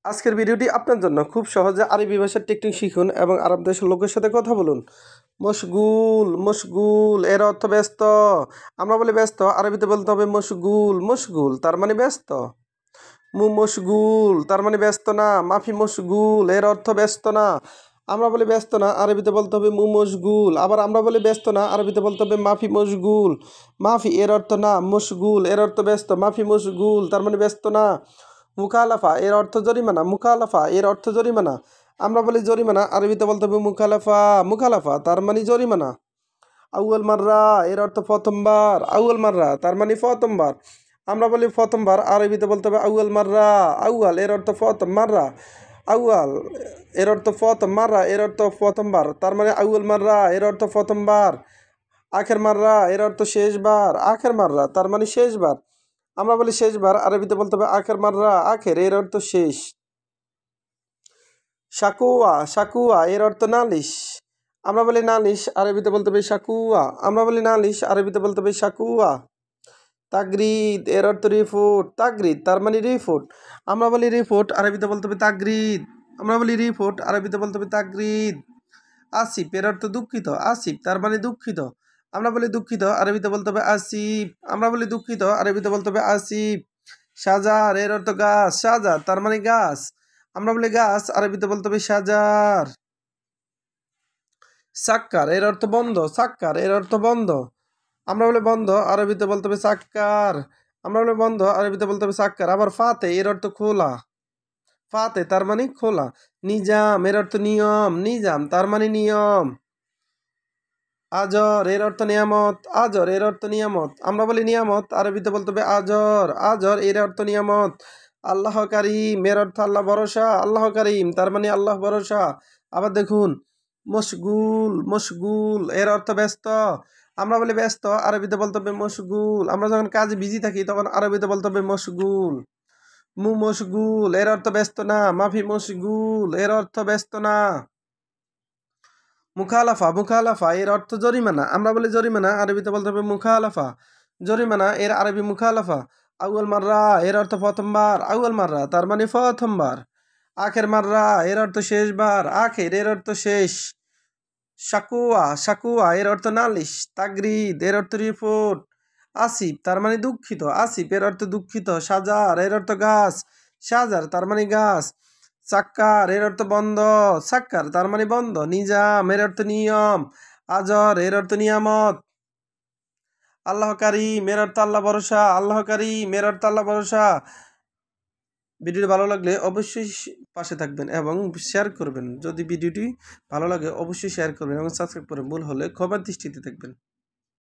আজকের ভিডিওটি আপনার জন্য খুব সহজে আরবি ভাষার টেকনিক শিখুন এবং আরব দেশের লোকের সাথে কথা বলুন। মশগুল মশগুল এর অর্থ ব্যস্ত। আমরা বলি ব্যস্ত, আরবিতে বলতে হবে মশগুল। মশগুল তার মানে ব্যস্ত। মশগুল তার মানে ব্যস্ত না। মাফি মশগুল এর অর্থ ব্যস্ত না। আমরা বলি ব্যস্ত না, আরবিতে বলতে হবে মশগুল। আবার আমরা বলি ব্যস্ত না, আরবিতে বলতে হবে মাফি মশগুল। মাফি এর অর্থ না, মশগুল এর অর্থ ব্যস্ত। মাফি মশগুল তার মানে ব্যস্ত না। মুখালাফা এর অর্থ জরিমানা। মুখালাফা এর অর্থ জরিমানা। আমরা বলি জরিমানা, আরবিতে বলতে হবে মুখালাফা। মুখালাফা তার মানে জরিমানা। আউয়াল মাররা এর অর্থ প্রথমবার। আউয়াল মাররা তার মানে প্রথমবার। আমরা বলি প্রথমবার, আরবিতে বলতে হবে আউয়াল মাররা। আউয়াল এর অর্থ প্রথম, মাররা আউয়াল এর অর্থ প্রথম, মাররা এর অর্থ প্রথমবার, তার মানে আউয়াল মাররা এর অর্থ প্রথমবার। আখের মাররা এর অর্থ শেষবার। আখের মাররা তার মানে শেষবার। আমরা বলি শেষবার, আরবিতে বলতে হবে আখের মাররা। আখের এর অর্থ শেষ। শাকুয়া শাকুয়া এর অর্থ নালিশ। আমরা বলি নালিশ, আরবিতে বলতে হবে শাকুয়া। আমরা বলি নালিশ, আরবিতে বলতে হবে শাকুয়া। তাগরিদ এর অর্থ রিপোর্ট। তাগরিদ তার মানে রিপোর্ট। আমরা বলি রিপোর্ট, আরবিতে বলতে হবে তাগরিদ। আমরা বলি রিপোর্ট, আরবিতে বলতে হবে তাগরিদ। আসিফ এর অর্থ দুঃখিত। আসিফ তার মানে দুঃখিত। আমরা বলি দুঃখিত, আরবিতে বলতে হবে আসিফ। আমরা বলি দুঃখিত, আরবিতে বলতে হবে আসিফ। সাজার এর অর্থ গাছ। সাজার তার মানে গাছ। আমরা বলি গাছ, আরবিতে বলতে হবে সাজার। সাক্কার এর অর্থ বন্ধ। সাক্কার এর অর্থ বন্ধ। আমরা বলি বন্ধ, আরবিতে বলতে হবে সাক্কার। আমরা বলি বন্ধ, আরবিতে বলতে হবে সাক্কার। আবার ফাতে এর অর্থ খোলা। ফাতে তার মানে খোলা। নিজাম এর অর্থ নিয়ম। নিজাম তার মানে নিয়ম। আজর এর অর্থ নিয়ামত। আজর এর অর্থ নিয়ামত। আমরা বলি নিয়ামত, আরবিতে বলতে হবে আজর। আজর এর অর্থ নিয়ামত। আল্লাহ কারিম এর অর্থ আল্লাহ ভরসা। আল্লাহ কারিম তার মানে আল্লাহ ভরসা। আবার দেখুন, মশগুল মশগুল এর অর্থ ব্যস্ত। আমরা বলি ব্যস্ত, আরবিতে বলতে হবে মশগুল। আমরা যখন কাজে বিজি থাকি তখন আরবিতে বলতে হবে মশগুল। মশগুল এর অর্থ ব্যস্ত না। মাফি মশগুল এর অর্থ ব্যস্ত না। মুখালাফা মুখালাফা এর অর্থ জরিমানা। আমরা বলি জরিমানা, আরবিতে বলতে হবে মুখালাফা। জরিমানা এর আরবি মুখালাফা। আউয়াল মাররা এর অর্থ প্রথমবার। আউয়াল মাররা তার মানে প্রথমবার। আখের মাররা এর অর্থ শেষবার। আখের এর অর্থ শেষ। শাকুয়া শাকুয়া এর অর্থ নালিশ। তাগরিদ এর অর্থ রিপোর্ট। আসিফ তার মানে দুঃখিত। আসিফ এর অর্থ দুঃখিত। সাজার এর অর্থ গাছ। সাজার তার মানে গাছ। সাক্কার এর অর্থ বন্ধ। সাক্কার তার মানে বন্ধ। নিজাম এর অর্থ নিয়ম। আজর এর অর্থ নিয়ামত। আল্লাহ কারিম এর অর্থ আল্লাহ ভরসা। আল্লাহ কারিম এর অর্থ আল্লাহ ভরসা। ভিডিওটি ভালো লাগলে অবশ্যই পাশে থাকবেন এবং শেয়ার করবেন। যদি ভিডিওটি ভালো লাগে অবশ্যই শেয়ার করবেন এবং সাবস্ক্রাইব করবেন। ভুল হলে ক্ষমার দৃষ্টিতে দেখবেন।